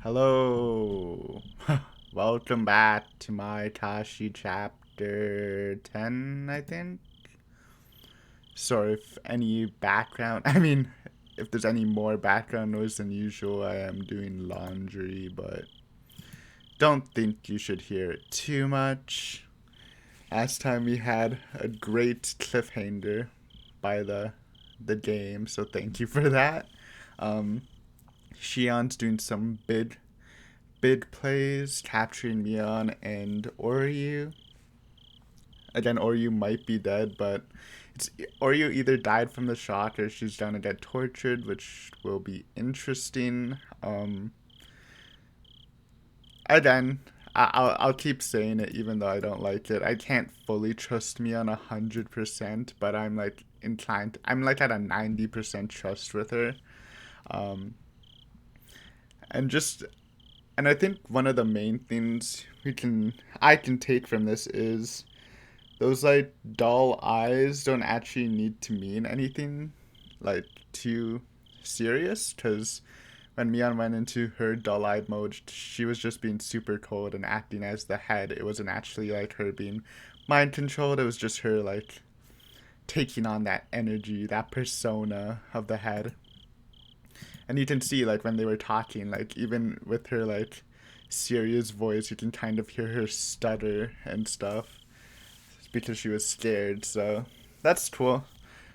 Hello. Welcome back to Meikashi chapter 10, I think. Sorry if any background, if there's any more background noise than usual, I am doing laundry, but don't think you should hear it too much. Last time we had a great cliffhanger by the game, so thank you for that. Um, Shion's doing some big plays, capturing Mion and Oryu. Again, Oryu might be dead, but it's Oryu either died from the shock or she's down to get tortured, which will be interesting. Again, I'll keep saying it even though I don't like it. I can't fully trust Mion 100%, but I'm like inclined. I'm like at a 90% trust with her. Um, and just and I think one of the main things I can take from this is those like dull eyes don't actually need to mean anything like too serious, because when Mion went into her dull-eyed mode, she was just being super cold and acting as the head. It wasn't actually like her being mind controlled. It was just her like taking on that energy, that persona of the head. And you can see like when they were talking, like even with her like serious voice, you can kind of hear her stutter and stuff because she was scared. So that's cool.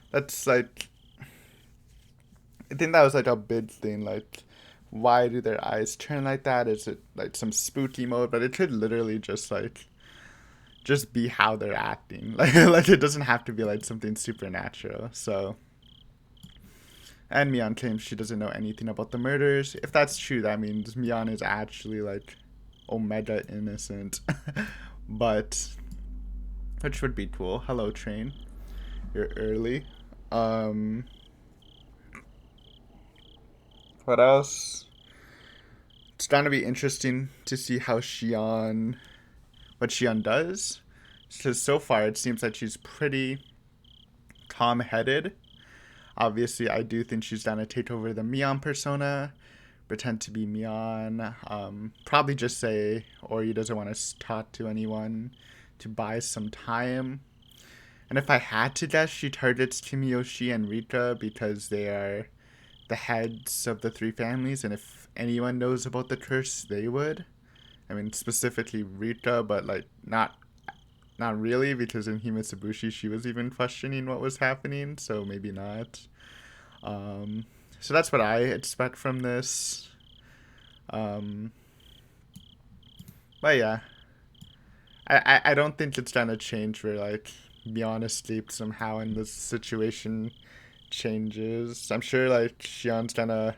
That's like, I think that was like a big thing. Like, why do their eyes turn like that? Is it like some spooky mode? But it could literally just be how they're acting. Like it doesn't have to be like something supernatural. So, and Mion claims she doesn't know anything about the murders. If that's true, that means Mion is actually like omega innocent. But which would be cool. Hello, train. You're early. Um, what else? It's gonna be interesting to see what Xion does. Because so far it seems like she's pretty calm-headed. Obviously, I do think she's gonna take over the Mion persona, pretend to be Mion. Probably just say Ori doesn't want to talk to anyone to buy some time. And if I had to guess, she targets Kimiyoshi and Rika because they are the heads of the three families, and if anyone knows about the curse, they would. I mean, specifically Rika, but like not really, because in Himitsubushi she was even questioning what was happening, so maybe not. Um, so that's what I expect from this. Um, but yeah, I don't think it's gonna change where like Mion escaped somehow and the situation changes. I'm sure like Shion's gonna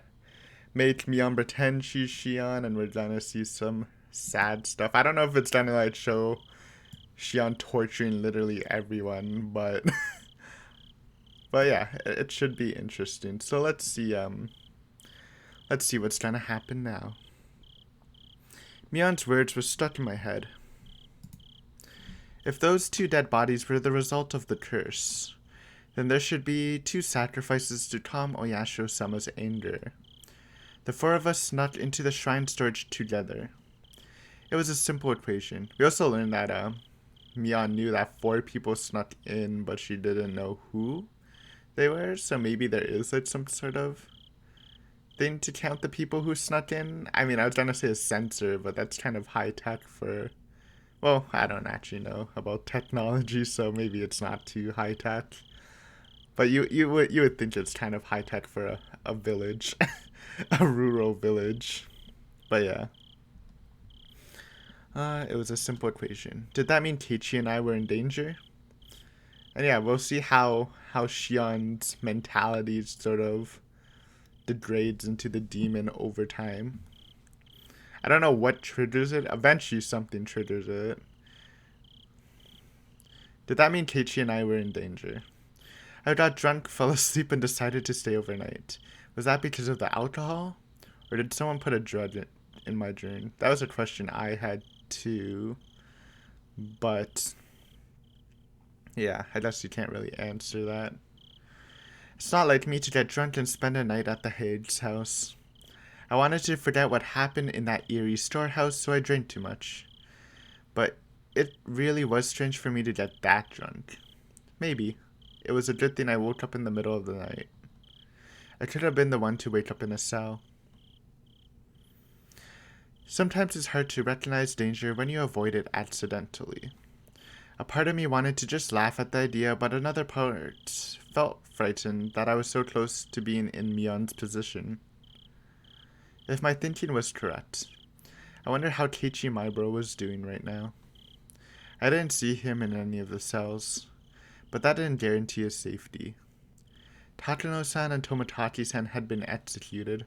make Mion pretend she's Shion, and we're gonna see some sad stuff. I don't know if it's gonna like show Shion torturing literally everyone, but but yeah, it should be interesting. So let's see what's gonna happen now. Mion's words were stuck in my head. If those two dead bodies were the result of the curse, then there should be two sacrifices to calm Oyasho-sama's anger. The four of us snuck into the shrine storage together. It was a simple equation. We also learned that Mion knew that four people snuck in, but she didn't know who they were. So maybe there is like some sort of thing to count the people who snuck in. I mean, I was gonna say a sensor, but that's kind of high tech for. Well, I don't actually know about technology, so maybe it's not too high tech. But you would think it's kind of high tech for a village, a rural village. But yeah. It was a simple equation. Did that mean Teichi and I were in danger? And yeah, we'll see how Shion's mentality sort of degrades into the demon over time. I don't know what triggers it. Eventually, something triggers it. Did that mean Teichi and I were in danger? I got drunk, fell asleep, and decided to stay overnight. Was that because of the alcohol? Or did someone put a drug in my drink? That was a question I had too. But yeah, I guess you can't really answer that. It's not like me to get drunk and spend a night at the Hague's house. I wanted to forget what happened in that eerie storehouse, so I drank too much. But it really was strange for me to get that drunk. Maybe. It was a good thing I woke up in the middle of the night. I could have been the one to wake up in a cell. Sometimes it's hard to recognize danger when you avoid it accidentally. A part of me wanted to just laugh at the idea, but another part felt frightened that I was so close to being in Mion's position. If my thinking was correct, I wonder how Keiichi my bro was doing right now. I didn't see him in any of the cells, but that didn't guarantee his safety. Takano-san and Tomotaki-san had been executed.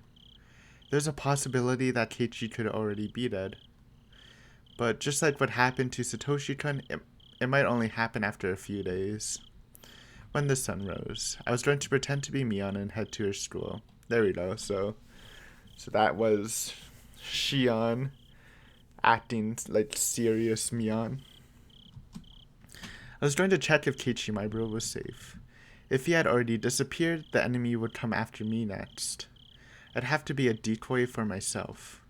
There's a possibility that Keiichi could already be dead. But just like what happened to Satoshi-kun, it might only happen after a few days. When the sun rose, I was going to pretend to be Mion and head to her school. There we go. So that was Shion acting like serious Mion. I was going to check if Keiichi my bro was safe. If he had already disappeared, the enemy would come after me next. I'd have to be a decoy for myself.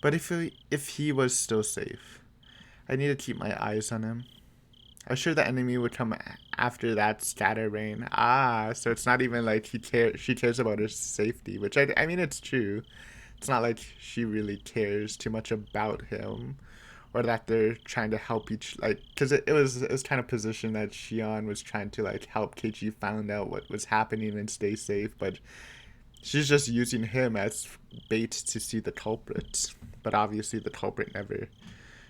But if he was still safe, I need to keep my eyes on him. I was sure the enemy would come after that scatter rain. So it's not even like she cares about her safety, which I mean, it's true. It's not like she really cares too much about him, or that they're trying to help because it was kind of positioned that Shion was trying to like help Keiichi find out what was happening and stay safe, but she's just using him as bait to see the culprit. But obviously the culprit never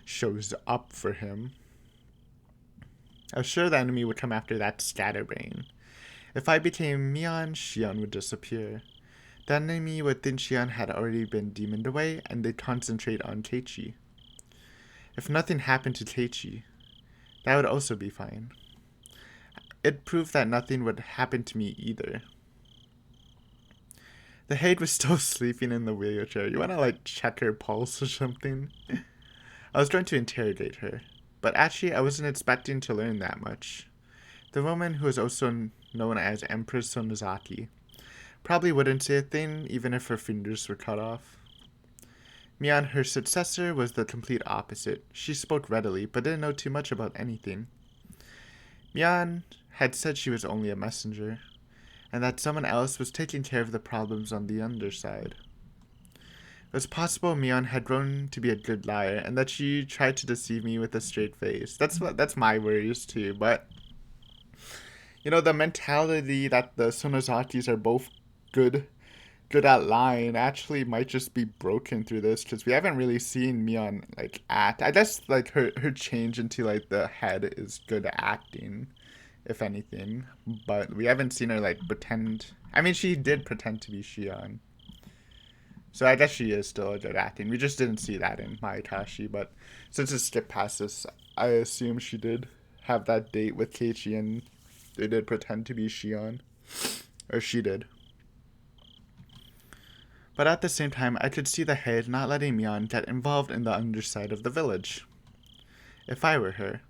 shows up for him. I was sure the enemy would come after that scatterbrain. If I became Mion, Shion would disappear. The enemy would think Shion had already been demoned away, and they'd concentrate on Keiichi. If nothing happened to Keiichi, that would also be fine. It proved that nothing would happen to me either. The Haid was still sleeping in the wheelchair. You wanna like check her pulse or something? I was going to interrogate her, but actually I wasn't expecting to learn that much. The woman, who was also known as Empress Sonozaki, probably wouldn't say a thing even if her fingers were cut off. Mion, her successor, was the complete opposite. She spoke readily, but didn't know too much about anything. Mion had said she was only a messenger, and that someone else was taking care of the problems on the underside. It was possible Mion had grown to be a good liar, and that she tried to deceive me with a straight face. That's my worries too, but the mentality that the Sonozakis are both good at lying actually might just be broken through this, because we haven't really seen Mion like act. I guess like her change into like the head is good acting, if anything, but we haven't seen her like pretend. I mean, she did pretend to be Shion, so I guess she is still a good acting. We just didn't see that in Meakashi, but since it skipped past this, I assume she did have that date with Keiichi and they did pretend to be Shion, or she did. But at the same time, I could see the Haid not letting Mion get involved in the underside of the village. If I were her,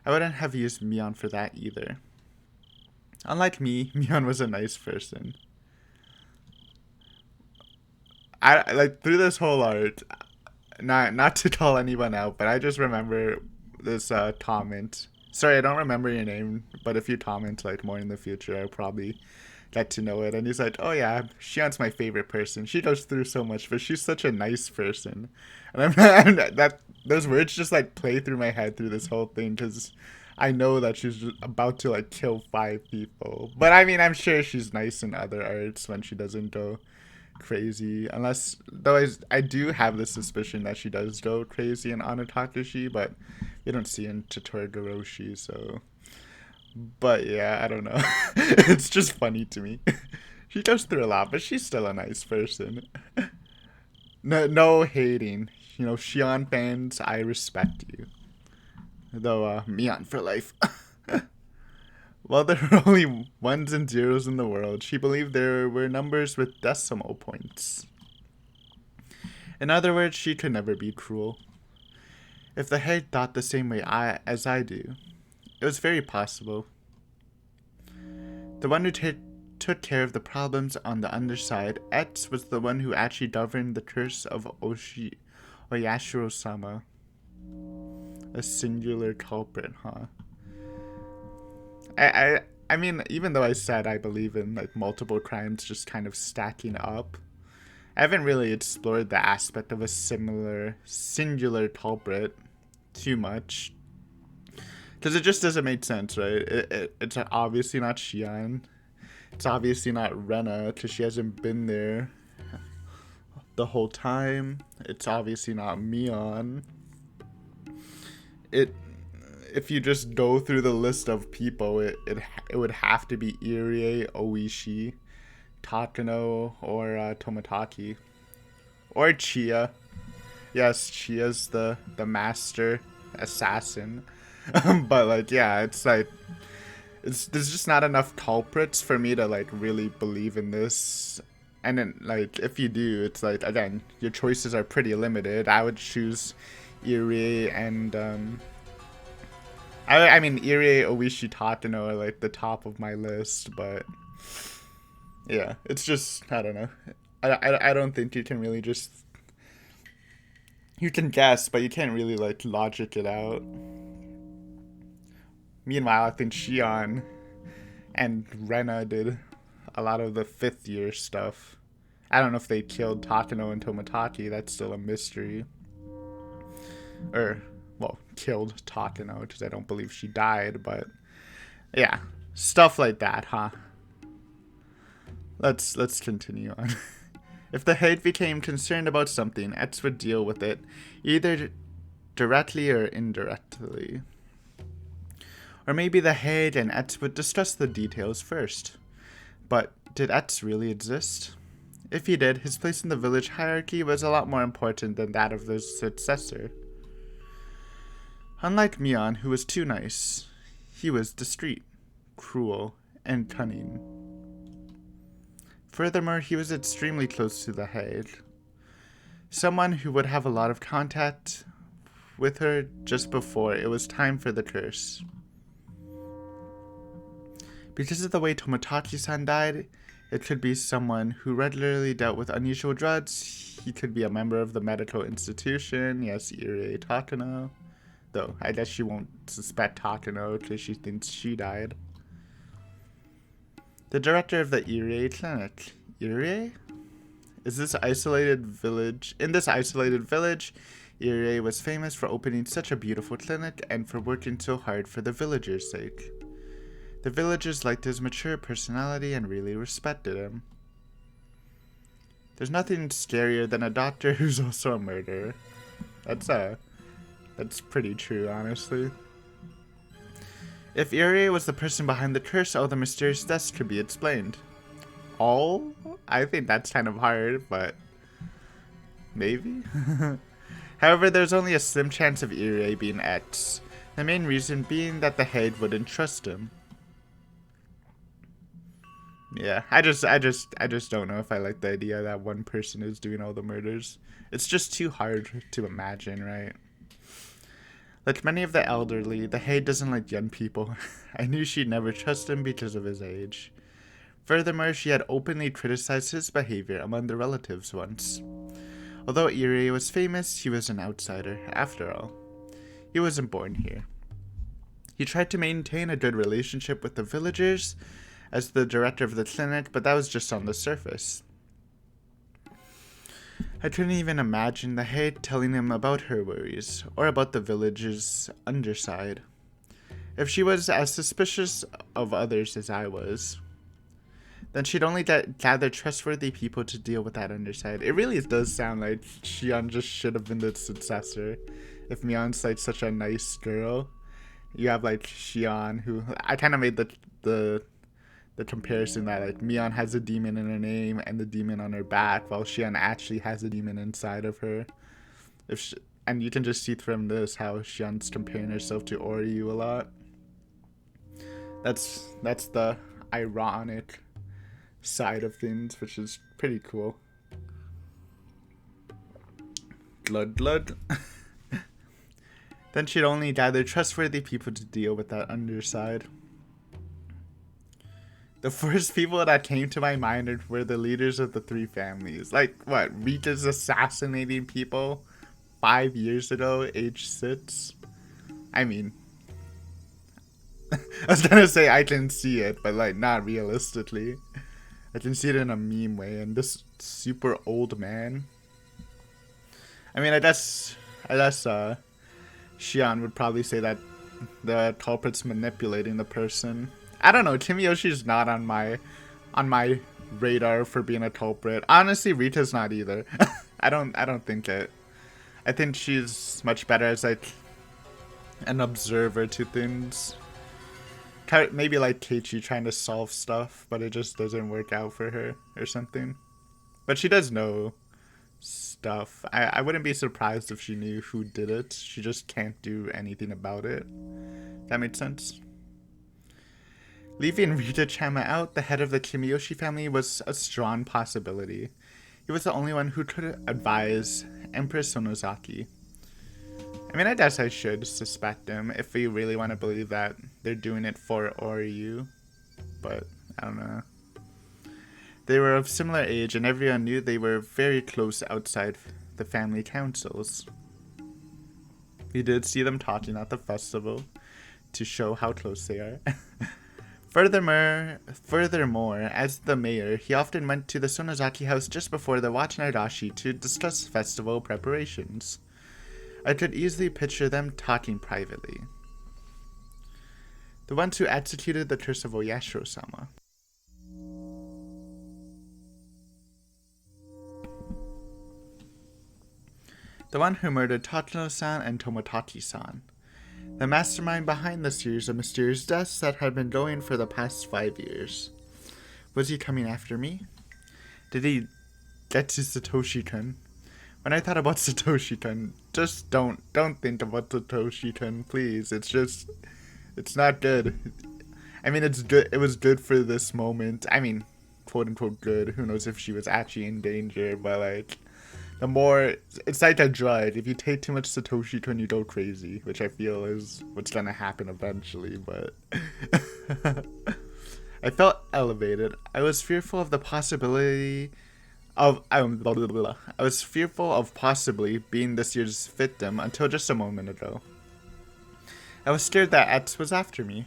I wouldn't have used Mion for that either. Unlike me, Mion was a nice person. I like through this whole art, not to call anyone out, but I just remember this comment. Sorry, I don't remember your name, but if you comment like more in the future, I'll probably get to know it. And he's like, oh yeah, Shion's my favorite person. She goes through so much, but she's such a nice person. And that those words just like play through my head through this whole thing, because I know that she's just about to like kill 5 people. But I mean, I'm sure she's nice in other arts when she doesn't go crazy. Unless, though I do have the suspicion that she does go crazy in Anatakashi, but you don't see in Totoroshi, so. But yeah, I don't know. It's just funny to me. She goes through a lot, but she's still a nice person. No hating. Shion fans, I respect you. Though, Mion for life. While there were only ones and zeros in the world, she believed there were numbers with decimal points. In other words, she could never be cruel. If the Haid thought the same way as I do, it was very possible. The one who took care of the problems on the underside. Etz was the one who actually governed the curse of Oyashiro-sama. A singular culprit, huh? I mean, even though I said I believe in like multiple crimes just kind of stacking up, I haven't really explored the aspect of a similar singular culprit too much. Because it just doesn't make sense, right? It's obviously not Shion. It's obviously not Rena, because she hasn't been there the whole time. It's obviously not Mion. If you just go through the list of people, it would have to be Irie, Oishi, Takano, or Toмотaki. Or Chia. Yes, Chia's the master assassin. But like, yeah, it's like there's just not enough culprits for me to like really believe in this. And then like if you do, it's like again, your choices are pretty limited. I would choose Irie and I mean Irie, Oishi, Takano are like the top of my list, but yeah, it's just I don't know. I don't think you can really just you can guess, but you can't really like logic it out. Meanwhile, I think Shion and Rena did a lot of the 5th year stuff. I don't know if they killed Takano and Toмотaki. That's still a mystery. Or, well, killed Takano because I don't believe she died. But yeah, stuff like that, huh? Let's continue on. If the head became concerned about something, Etz would deal with it, either directly or indirectly. Or maybe the head and Etz would discuss the details first. But did Etz really exist? If he did, his place in the village hierarchy was a lot more important than that of the successor. Unlike Mion, who was too nice, he was discreet, cruel, and cunning. Furthermore, he was extremely close to the head. Someone who would have a lot of contact with her just before it was time for the curse. Because of the way Toмотaki-san died, it could be someone who regularly dealt with unusual drugs. He could be a member of the medical institution. Yes, Irie Takano. Though, I guess she won't suspect Takano because she thinks she died. The director of the Irie clinic. Irie? In this isolated village, Irie was famous for opening such a beautiful clinic and for working so hard for the villagers' sake. The villagers liked his mature personality and really respected him. There's nothing scarier than a doctor who's also a murderer. That's pretty true, honestly. If Irie was the person behind the curse, all the mysterious deaths could be explained. All? I think that's kind of hard, but maybe? However, there's only a slim chance of Irie being Etz. The main reason being that the head wouldn't trust him. Yeah, I just don't know if I like the idea that one person is doing all the murders. It's just too hard to imagine, right? Like many of the elderly, the Hay doesn't like young people. I knew she'd never trust him because of his age. Furthermore, she had openly criticized his behavior among the relatives once. Although Irie was famous, he was an outsider, after all. He wasn't born here. He tried to maintain a good relationship with the villagers as the director of the clinic, but that was just on the surface. I couldn't even imagine the head telling him about her worries, or about the village's underside. If she was as suspicious of others as I was, then she'd only gather trustworthy people to deal with that underside. It really does sound like Shion just should have been the successor. If Mion's like such a nice girl, you have like Shion, who I kind of made the comparison that like Mion has a demon in her name and the demon on her back, while Shion actually has a demon inside of her. And you can just see from this how Shion's comparing herself to Oryu a lot. That's the ironic side of things, which is pretty cool. Blood. Then she'd only gather trustworthy people to deal with that underside. The first people that came to my mind were the leaders of the three families. Like, what? Rita's assassinating people 5 years ago, age 6? I mean, I was gonna say I can see it, but like, not realistically. I can see it in a meme way, and this super old man. I mean, I guess, Shion would probably say that the culprit's manipulating the person. I don't know. Kimiyoshi's not on my radar for being a culprit. Honestly, Rita's not either. I don't think it. I think she's much better as like an observer to things. Maybe like Keiichi trying to solve stuff, but it just doesn't work out for her or something. But she does know stuff. I wouldn't be surprised if she knew who did it. She just can't do anything about it. That makes sense. Leaving Rita Chama out, the head of the Kimiyoshi family, was a strong possibility. He was the only one who could advise Empress Sonozaki. I mean, I guess I should suspect him if we really want to believe that they're doing it for Oryu, but I don't know. They were of similar age, and everyone knew they were very close outside the family councils. We did see them talking at the festival to show how close they are. Furthermore, as the mayor, he often went to the Sonozaki house just before the Higurashi to discuss festival preparations. I could easily picture them talking privately. The ones who executed the curse of Oyashiro-sama. The one who murdered Takano-san and Tomotachi-san. The mastermind behind the series of mysterious deaths that had been going for the past 5 years. Was he coming after me? Did he get to Satoshi-kun? When I thought about Satoshi-kun, just don't think about Satoshi-kun, please. It's not good. I mean, it's good. It was good for this moment. I mean, quote unquote good. Who knows if she was actually in danger, but like, the more, it's like a drug. If you take too much Satoshi-kun, you go crazy, which I feel is what's gonna happen eventually, but I felt elevated. I was fearful of the possibility of, I was fearful of possibly being this year's victim until just a moment ago. I was scared that X was after me,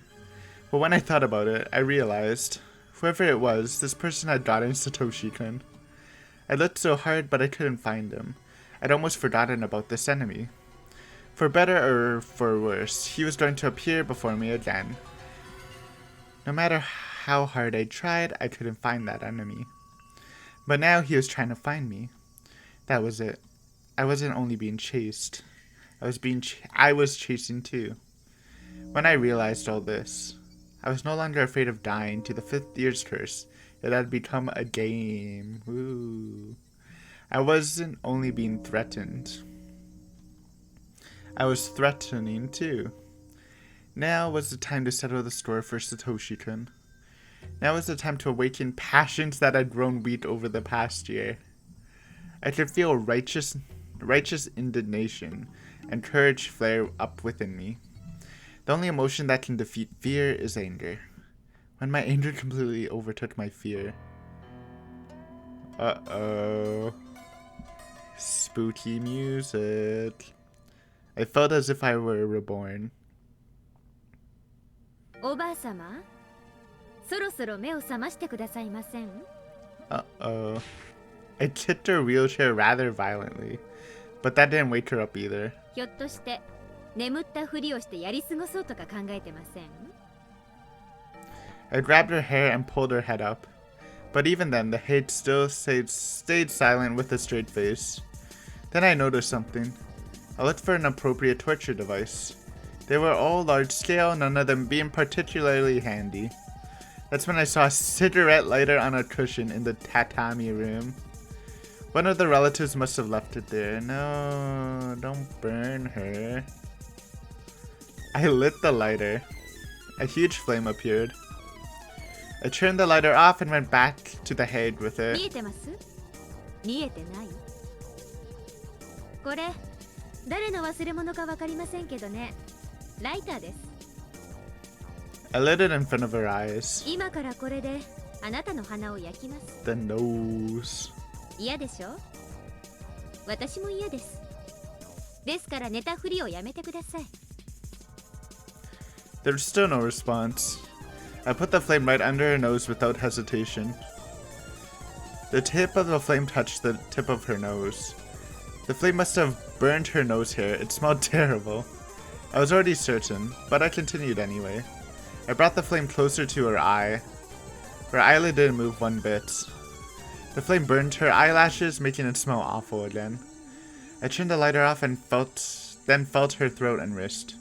but when I thought about it, I realized, whoever it was, this person had gotten Satoshi-kun. I looked so hard, but I couldn't find him. I'd almost forgotten about this enemy. For better or for worse, he was going to appear before me again. No matter how hard I tried, I couldn't find that enemy. But now he was trying to find me. That was it. I wasn't only being chased. I was chasing too. When I realized all this, I was no longer afraid of dying to the 5th year's curse. It had become a game. Woo. I wasn't only being threatened. I was threatening too. Now was the time to settle the score for Satoshi-kun. Now was the time to awaken passions that had grown weak over the past year. I could feel righteous indignation and courage flare up within me. The only emotion that can defeat fear is anger. When my anger completely overtook my fear. Uh-oh. Spooky music. I felt as if I were reborn. Oba-sama, そろそろ目を覚ましてくださいません? Uh-oh. I kicked her wheelchair rather violently, but that didn't wake her up either. ひょっとして眠ったふりをしてやり過ごそうとか考えてません? I grabbed her hair and pulled her head up. But even then, the head still stayed silent with a straight face. Then I noticed something. I looked for an appropriate torture device. They were all large scale, none of them being particularly handy. That's when I saw a cigarette lighter on a cushion in the tatami room. One of the relatives must have left it there. No, don't burn her. I lit the lighter. A huge flame appeared. I turned the lighter off and went back to the head with it. 見えてます?見えてない?これ誰の忘れ物かわかりませんけどね。ライターです。I lit it in front of her eyes. 今からこれであなたの鼻を焼きます。 The nose. 嫌でしょ？私も嫌です。ですから寝たふりをやめてください。 There's still no response. I put the flame right under her nose without hesitation. The tip of the flame touched the tip of her nose. The flame must have burned her nose hair. It smelled terrible. I was already certain, but I continued anyway. I brought the flame closer to her eye. Her eyelid didn't move one bit. The flame burned her eyelashes, making it smell awful again. I turned the lighter off and then felt her throat and wrist.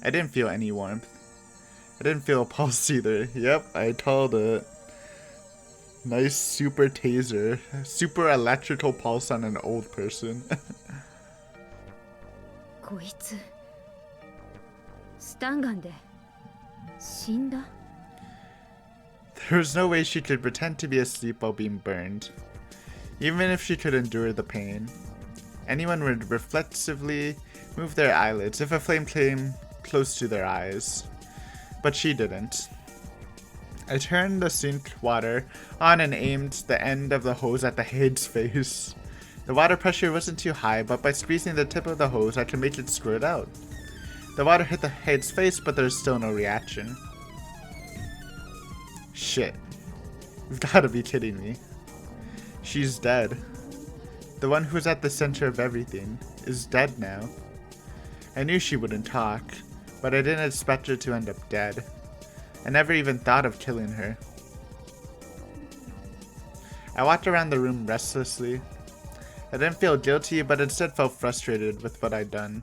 I didn't feel any warmth. I didn't feel a pulse either. Yep, I told it. Nice super taser. Super electrical pulse on an old person. こいつスタンガンで死んだ。 There was no way she could pretend to be asleep while being burned. Even if she could endure the pain. Anyone would reflexively move their eyelids if a flame came close to their eyes. But she didn't. I turned the sink water on and aimed the end of the hose at the head's face. The water pressure wasn't too high, but by squeezing the tip of the hose, I could make it squirt out. The water hit the head's face, but there's still no reaction. Shit. You've gotta be kidding me. She's dead. The one who's at the center of everything is dead now. I knew she wouldn't talk, but I didn't expect her to end up dead. I never even thought of killing her. I walked around the room restlessly. I didn't feel guilty, but instead felt frustrated with what I'd done.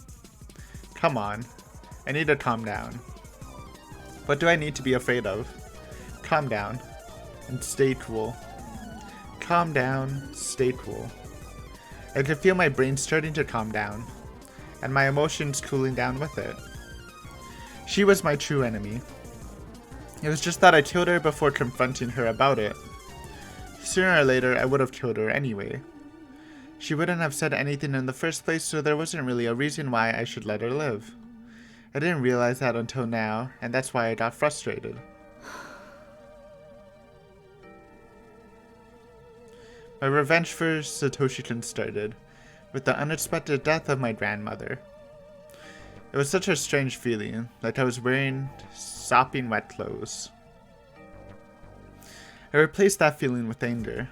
Come on. I need to calm down. What do I need to be afraid of? Calm down. And stay cool. Calm down, stay cool. I could feel my brain starting to calm down, and my emotions cooling down with it. She was my true enemy. It was just that I killed her before confronting her about it. Sooner or later, I would have killed her anyway. She wouldn't have said anything in the first place, so there wasn't really a reason why I should let her live. I didn't realize that until now, and that's why I got frustrated. My revenge for Satoshi-kun started, with the unexpected death of my grandmother. It was such a strange feeling, like I was wearing sopping wet clothes. I replaced that feeling with anger.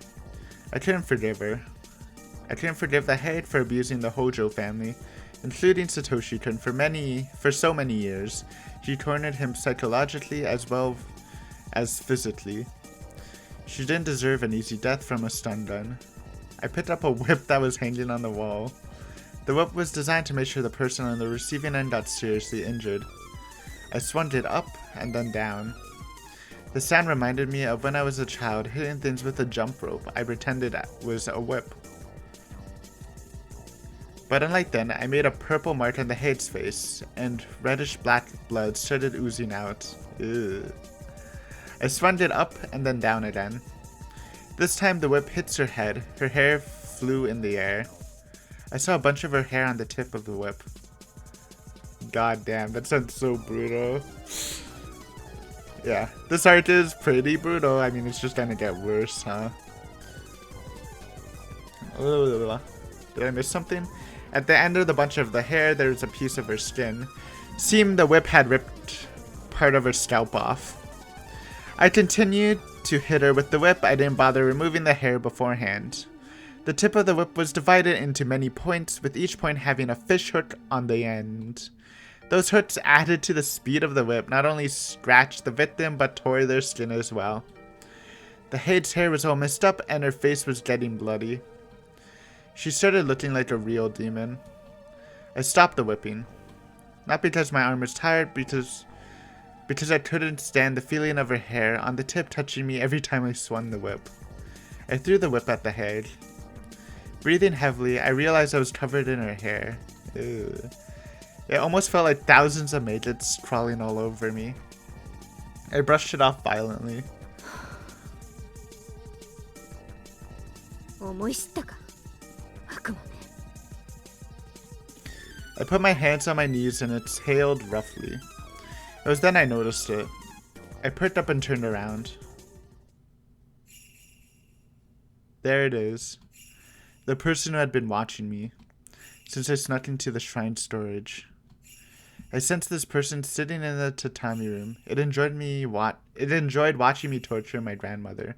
I couldn't forgive her. I couldn't forgive the head for abusing the Hojo family, including Satoshi-kun for so many years. She cornered him psychologically as well as physically. She didn't deserve an easy death from a stun gun. I picked up a whip that was hanging on the wall. The whip was designed to make sure the person on the receiving end got seriously injured. I swung it up and then down. The sound reminded me of when I was a child hitting things with a jump rope I pretended was a whip. But unlike then, I made a purple mark on the head's face, and reddish-black blood started oozing out. Ugh. I swung it up and then down again. This time the whip hits her head. Her hair flew in the air. I saw a bunch of her hair on the tip of the whip. God damn, that sounds so brutal. Yeah, this art is pretty brutal. I mean, it's just gonna get worse, huh? Did I miss something? At the end of the bunch of the hair, there's a piece of her skin. Seemed the whip had ripped part of her scalp off. I continued to hit her with the whip. I didn't bother removing the hair beforehand. The tip of the whip was divided into many points, with each point having a fish hook on the end. Those hooks added to the speed of the whip, not only scratched the victim, but tore their skin as well. The head's hair was all messed up, and her face was getting bloody. She started looking like a real demon. I stopped the whipping. Not because my arm was tired, because I couldn't stand the feeling of her hair on the tip touching me every time I swung the whip. I threw the whip at the head. Breathing heavily, I realized I was covered in her hair. Ew. It almost felt like thousands of maggots crawling all over me. I brushed it off violently. 思い知ったか、悪魔め。 I put my hands on my knees and exhaled roughly. It was then I noticed it. I perked up and turned around. There it is. The person who had been watching me since I snuck into the shrine storage. I sensed this person sitting in the tatami room. It enjoyed watching me torture my grandmother.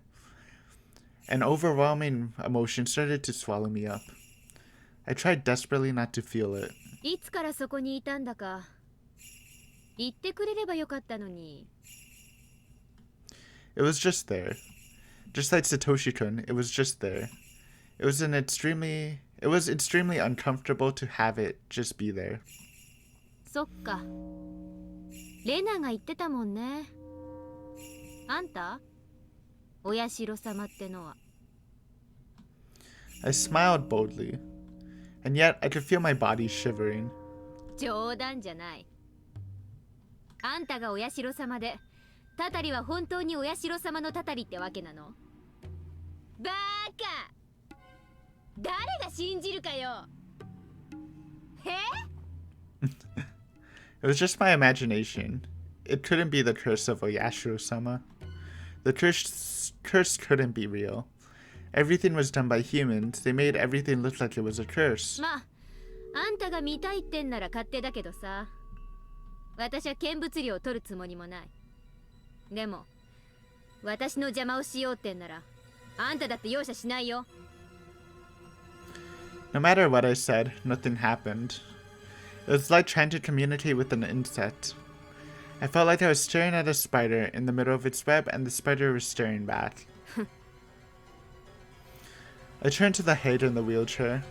An overwhelming emotion started to swallow me up. I tried desperately not to feel it. いつからそこにいたんだか言ってくれればよかったのに。 It was just there. Just like Satoshi-kun, it was just there. It was extremely uncomfortable to have it just be there. そっか。レナが言ってたもんね。あんたお社様ってのは。 I smiled boldly, and yet I could feel my body shivering. 冗談じゃない。あんたがお社様で、たたりは本当にお社様のたたりってわけなの？バーカ！誰が信じるかよ。え？ It was just my imagination. It couldn't be the curse of Oyashiro-sama. The curse couldn't be real. Everything was done by humans. They made everything look like it was a curse. まあ、あんたが見たいってんなら勝手だけどさ。私は見物料を取るつもりもない。でも、私の邪魔をしようってんなら、あんただって容赦しないよ。No matter what I said, nothing happened. It was like trying to communicate with an insect. I felt like I was staring at a spider in the middle of its web and the spider was staring back. I turned to the head in the wheelchair.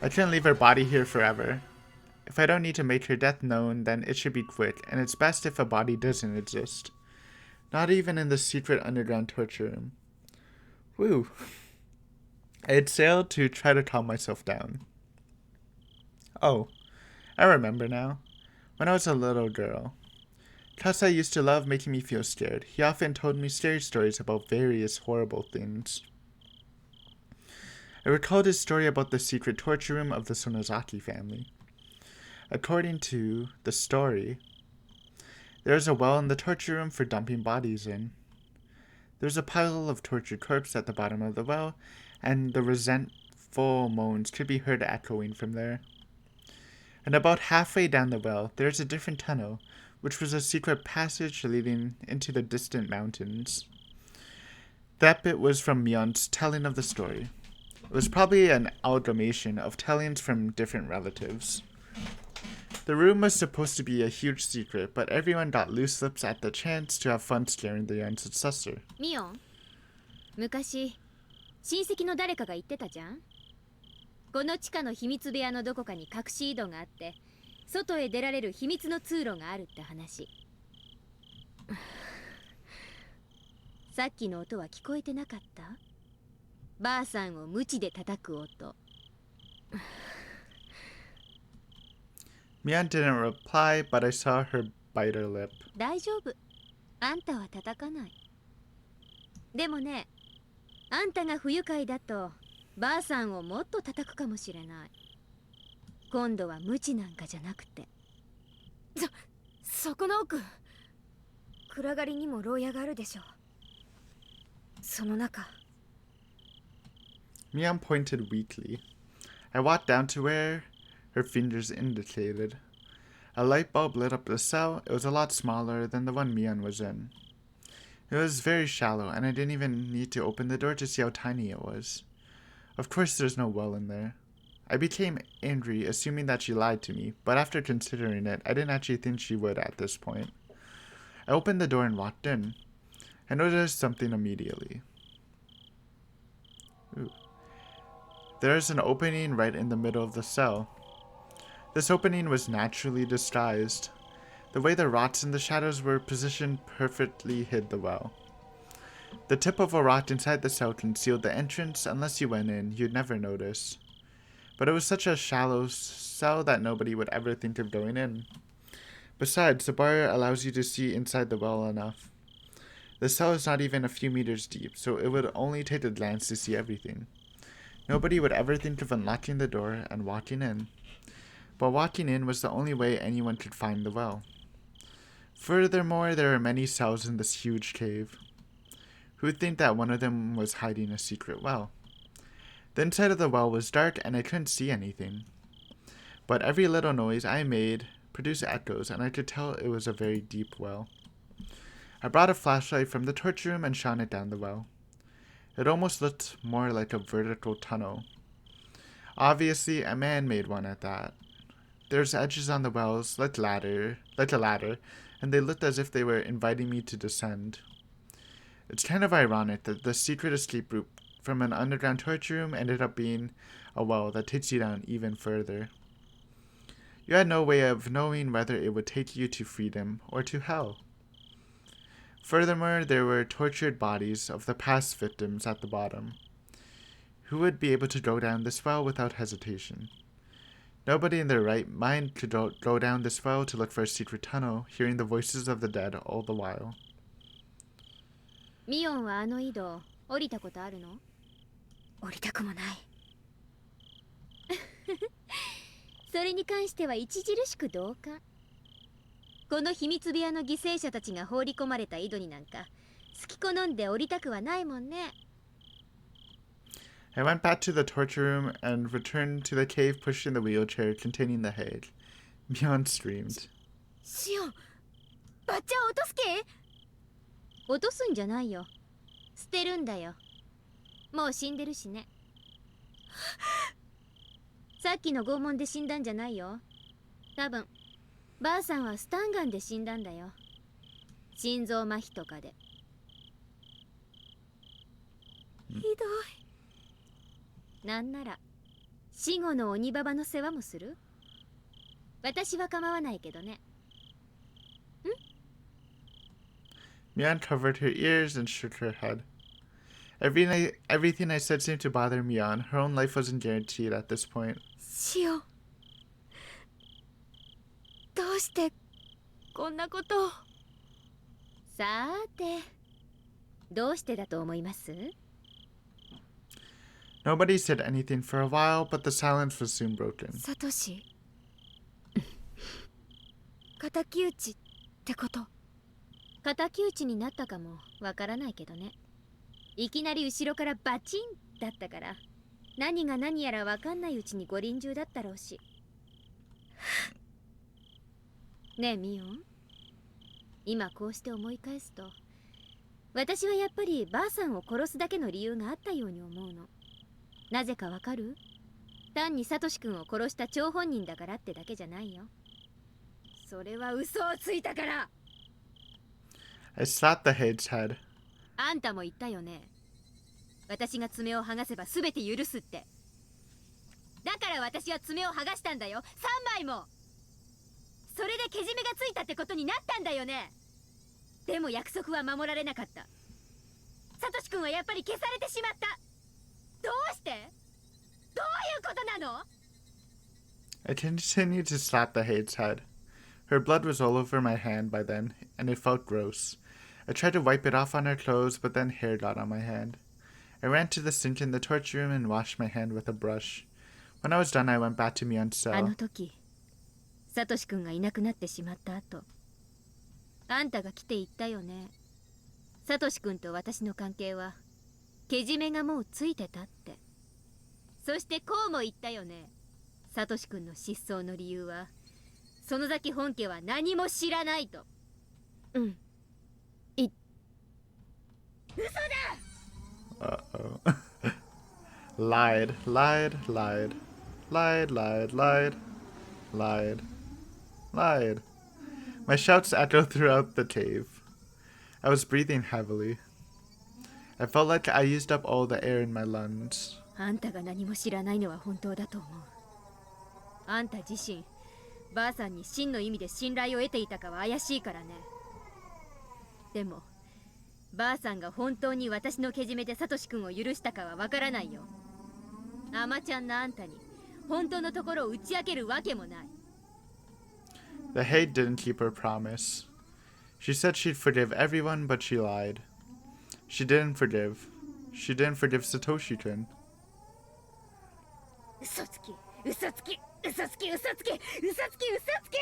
I couldn't leave her body here forever. If I don't need to make her death known, then it should be quick, and it's best if a body doesn't exist. Not even in the secret underground torture room. Whew. I had sailed to try to calm myself down. Oh, I remember now. When I was a little girl, Kasa used to love making me feel scared. He often told me scary stories about various horrible things. I recalled his story about the secret torture room of the Sonozaki family. According to the story, there is a well in the torture room for dumping bodies in. There's a pile of tortured corpses at the bottom of the well, and the resentful moans could be heard echoing from there. And about halfway down the well, there's a different tunnel, which was a secret passage leading into the distant mountains. That bit was from Mion's telling of the story. It was probably an amalgamation of tellings from different relatives. The room was supposed to be a huge secret, but everyone got loose lips at the chance to have fun scaring the ancestor. ミオン、昔親戚の誰かが言ってたじゃん。この地下の秘密部屋のどこかに隠し井戸があって、外へ出られる秘密の通路があるって話。さっきの音は聞こえてなかった？ばあさんを鞭で叩く音。Mian didn't reply, but I saw her bite her lip. 大丈夫。あんたは叩かない。でもね、あんたが不愉快だとばあさんをもっと叩くかもしれない。今度は無知なんかじゃなくて。そこの奥、暗がりにも牢屋があるでしょう。その中。Mian pointed weakly. I walked down to where her fingers indicated. A light bulb lit up the cell. It was a lot smaller than the one Mian was in. It was very shallow, and I didn't even need to open the door to see how tiny it was. Of course there's no well in there. I became angry, assuming that she lied to me, but after considering it, I didn't actually think she would at this point. I opened the door and walked in. I noticed something immediately. Ooh. There's an opening right in the middle of the cell. This opening was naturally disguised. The way the rots in the shadows were positioned perfectly hid the well. The tip of a rot inside the cell concealed the entrance. Unless you went in, you'd never notice. But it was such a shallow cell that nobody would ever think of going in. Besides, the bar allows you to see inside the well enough. The cell is not even a few meters deep, so it would only take a glance to see everything. Nobody would ever think of unlocking the door and walking in. But walking in was the only way anyone could find the well. Furthermore, there are many cells in this huge cave. Who would think that one of them was hiding a secret well? The inside of the well was dark and I couldn't see anything. But every little noise I made produced echoes and I could tell it was a very deep well. I brought a flashlight from the torch room and shone it down the well. It almost looked more like a vertical tunnel. Obviously, a man made one at that. There's edges on the wells like a ladder, and they looked as if they were inviting me to descend. It's kind of ironic that the secret escape route from an underground torture room ended up being a well that takes you down even further. You had no way of knowing whether it would take you to freedom or to hell. Furthermore, there were tortured bodies of the past victims at the bottom. Who would be able to go down this well without hesitation? Nobody in their right mind could go down this well to look for a secret tunnel, hearing the voices of the dead all the while. ミオンはあの井戸降りたことあるの？降りたくもない。それに関しては著しく同感。この秘密部屋の犠牲者たちが放り込まれた井戸になんか好き好んで降りたくはないもんね。I went back to the torture room and returned to the cave pushing the wheelchair containing the head. Mion screamed. シオン、バッチャを落とすけ？落とすんじゃないよ。捨てるんだよ。もう死んでるしね。さっきの拷問で死んだんじゃないよ。多分ばあさんはスタンガンで死んだんだよ。心臓麻痺とかで。ひどい。なんなら死後の鬼ババの世話もする？私は構わないけどね。Mion covered her ears and shook her head. Everything I said seemed to bother Mion. Her own life wasn't guaranteed at this point. シオン、どうしてこんなことを。さーて、どうしてだと思います？ Nobody said anything for a while, but the silence was soon broken. サトシ、敵討ちってこと？敵討ちになったかもわからないけどね。いきなり後ろからバチンだったから、何が何やらわかんないうちにご臨終だったろうし。ねえミオン、今こうして思い返すと、私はやっぱりばあさんを殺すだけの理由があったように思うの。なぜかわかる？単にサトシ君を殺した張本人だからってだけじゃないよ。それは嘘をついたから。I slapped the head's head. あんたも言ったよね。私が爪を剥がせば全て許すって。だから私は爪を剥がしたんだよ。3枚も。それでけじめがついたってことになったんだよね。でも約束は守られなかった。サトシ君はやっぱり消されてしまった。どうして？どういうことなの？ I continued to slap the head's head. Her blood was all over my hand by then, and it felt gross. I tried to wipe it off on her clothes, but then hair got on my hand. I ran to the sink in the torture room and washed my hand with a brush. When I was done, I went back to Mion's cell. あの時、サトシ君がいなくなってしまった後、あんたが来て言ったよね。サトシ君と私の関係はけじめがもうついてたって。そしてこうも言ったよね。サトシ君の失踪の理由は、園崎本家は何も知らないと。うん。嘘だ。Uh-oh. Lied, lied, lied. Lied, lied, lied. Lied. Lied. My shouts echoed throughout the cave. I was breathing heavily. I felt like I used up all the air in my lungs. あんたが何も知らないのは本当だと思う。あんた自身、ばあさんに真の意味で信頼を得ていたかは怪しいからね。でも、ばあさんが本当に私のけじめでサトシ君を許したかはわからないよ。アマちゃんのあんたに本当のところを打ち明けるわけもない。The Haid didn't keep her promise. She said she'd forgive everyone, but she lied. She didn't forgive. She didn't forgive Satoshi-kun. 嘘つき、嘘つき、嘘つき、嘘つき、嘘つき、嘘つき。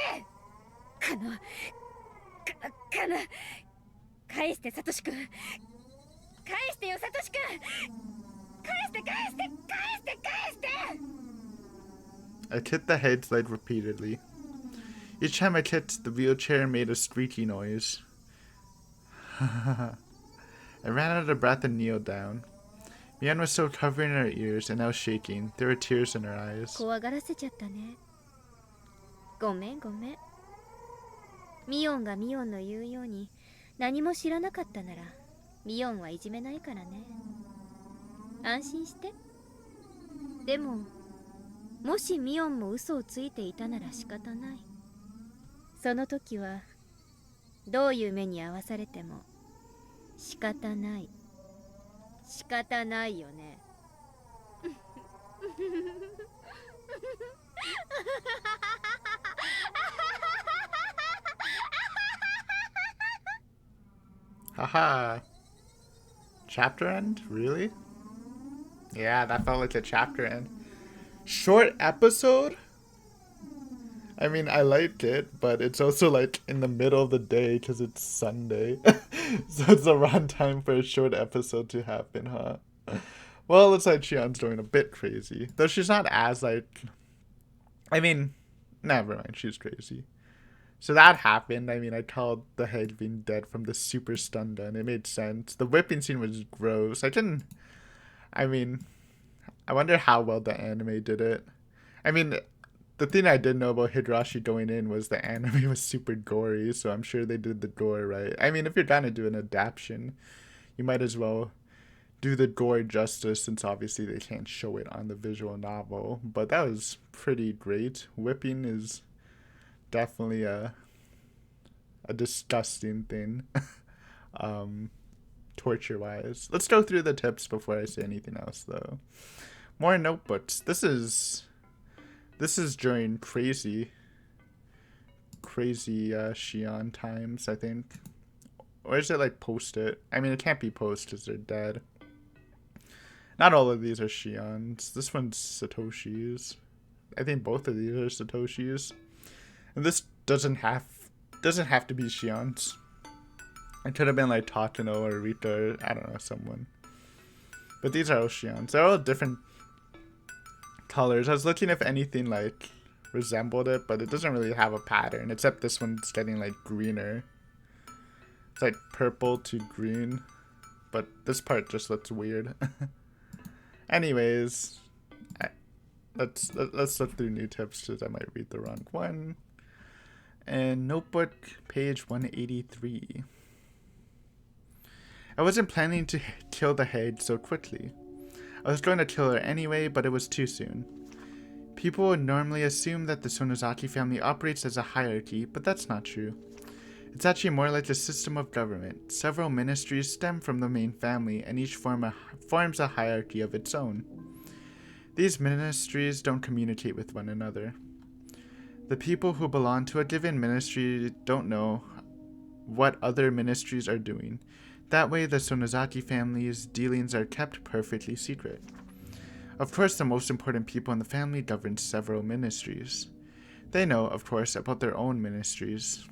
かな、返してサトシ君、返してよサトシ君、返して返して返して返して。 I hit the headlight repeatedly. Each time I kicked, the wheelchair made a squeaky noise. I ran out of breath and kneeled down. Mian was still covering her ears and now shaking. There were tears in her eyes. 怖がらせちゃったね。ごめんごめん。ミオンがミオンの言うように何も知らなかったならミオンはいじめないからね。安心して。でももしミオンも嘘をついていたなら仕方ない。その時はどういう目に遭わされても仕方ない。仕方ないよね。Haha. Chapter end? Really? Yeah, that felt like a chapter end. Short episode? I mean, I liked it, but it's also like in the middle of the day because it's Sunday. So it's a run time for a short episode to happen, huh? Well, it looks like Shion's going a bit crazy. Though she's not as like... I mean, never mind, she's crazy. So that happened. I mean, I called the head being dead from the super stun gun. It made sense. The whipping scene was gross. I mean, I wonder how well the anime did it. I mean, the thing I did know about Higurashi going in was the anime was super gory, so I'm sure they did the gore right. I mean, if you're gonna do an adaptation, you might as well do the gore justice, since obviously they can't show it on the visual novel. But that was pretty great. Whipping is definitely a disgusting thing. Torture wise. Let's go through the tips before I say anything else though. More notebooks. This is during crazy Shion times, I think. Or is it like post it? I mean, it can't be post because they're dead. Not all of these are Shions. This one's Satoshi's. I think both of these are Satoshi's. And this doesn't have to be Shion's. It could have been like Takano or Rita or, I don't know, someone. But these are all Shion's. They're all different colors. I was looking if anything like resembled it, but it doesn't really have a pattern, except this one's getting like greener. It's like purple to green, but this part just looks weird. Anyways, let's look through new tips because I might read the wrong one. And notebook page 183. I wasn't planning to kill the head so quickly. I was going to kill her anyway, but it was too soon. People would normally assume that the Sonozaki family operates as a hierarchy, but that's not true. It's actually more like a system of government. Several ministries stem from the main family, and each forms a hierarchy of its own. These ministries don't communicate with one another. The people who belong to a given ministry don't know what other ministries are doing. That way, the Sonozaki family's dealings are kept perfectly secret. Of course, the most important people in the family govern several ministries. They know, of course, about their own ministries.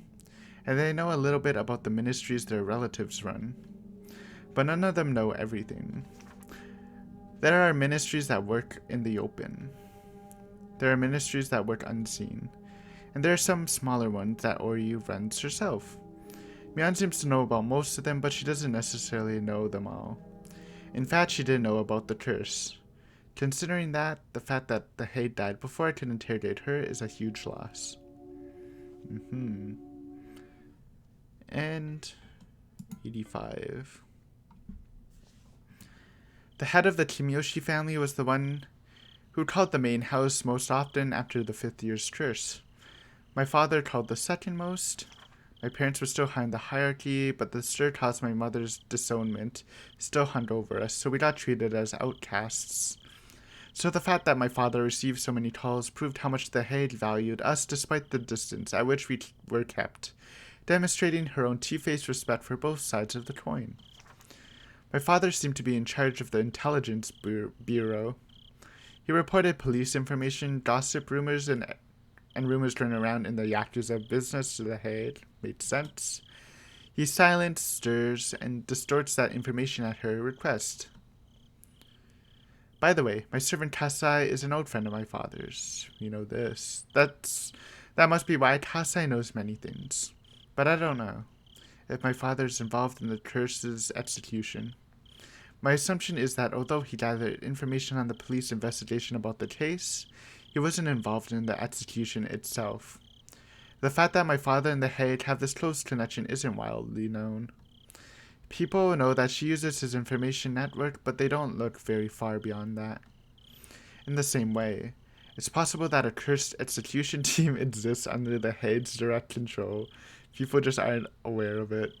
And they know a little bit about the ministries their relatives run. But none of them know everything. There are ministries that work in the open. There are ministries that work unseen. And there are some smaller ones that Oryu runs herself. Mian seems to know about most of them, but she doesn't necessarily know them all. In fact, she didn't know about the curse. Considering that, the fact that the Hei died before I could interrogate her is a huge loss. And 85. The head of the Kimiyoshi family was the one who called the main house most often after the 5th year's curse. My father called the second most. My parents were still high in the hierarchy, but the stir caused my mother's disownment still hung over us, so we got treated as outcasts. So the fact that my father received so many calls proved how much the Hei valued us despite the distance at which we were kept, demonstrating her own two-faced respect for both sides of the coin. My father seemed to be in charge of the intelligence bureau. He reported police information, gossip, rumors, and and rumors turn around in the Yakuza business to the head. Made sense. He silence, stirs, and distorts that information at her request. By the way, my servant Kasai is an old friend of my father's. You know this. That must be why Kasai knows many things. But I don't know if my father is involved in the curse's execution. My assumption is that although he gathered information on the police investigation about the case, he wasn't involved in the execution itself. The fact that my father and the head have this close connection isn't widely known. People know that she uses his information network, but they don't look very far beyond that. In the same way, it's possible that a cursed execution team exists under the head's direct control. People just aren't aware of it.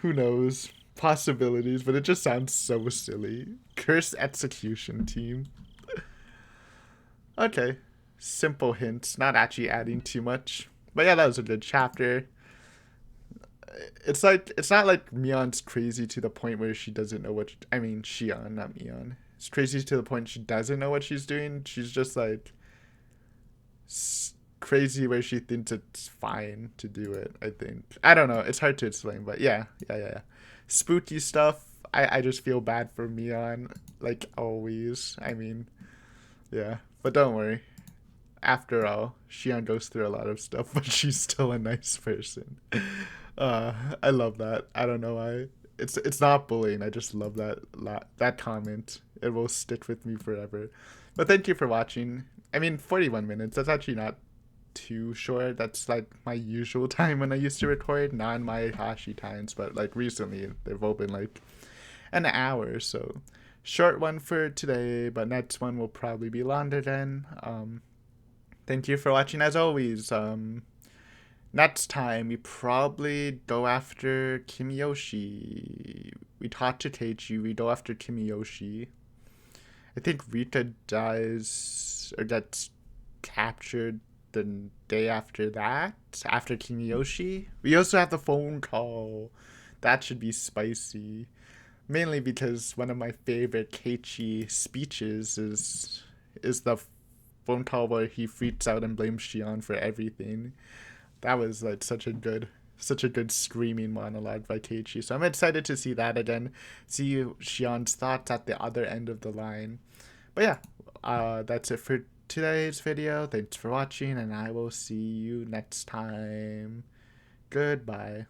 Who knows? Possibilities, but it just sounds so silly. Cursed execution team. Okay. Simple hints, not actually adding too much. But yeah, that was a good chapter. It's not like Mion's crazy to the point where she doesn't know what. Shion, not Mion. It's crazy to the point she doesn't know what she's doing. She's just like crazy where she thinks it's fine to do it. I think. I don't know. It's hard to explain, but yeah. Spooky stuff. I just feel bad for Mion, like always. Yeah. But don't worry. After all, Shion goes through a lot of stuff, but she's still a nice person. I love that. I don't know why. It's not bullying. I just love that comment. It will stick with me forever. But thank you for watching. 41 minutes. That's actually not too short. That's like my usual time when I used to record, non Meakashi times. But like recently, they've all been like an hour. So short one for today. But next one will probably be longer then. Thank you for watching as always. Next time we probably go after Kimiyoshi. We talked to Teichi, we go after Kimiyoshi. I think Rita dies or gets captured the day after that, after Kimiyoshi. We also have the phone call. That should be spicy. Mainly because one of my favorite Keiichi speeches is the phone call where he freaks out and blames Shion for everything. That was like such a good screaming monologue by Keiichi. So I'm excited to see that again. See Shion's thoughts at the other end of the line. But yeah, that's it for today's video. Thanks for watching, and I will see you next time. Goodbye.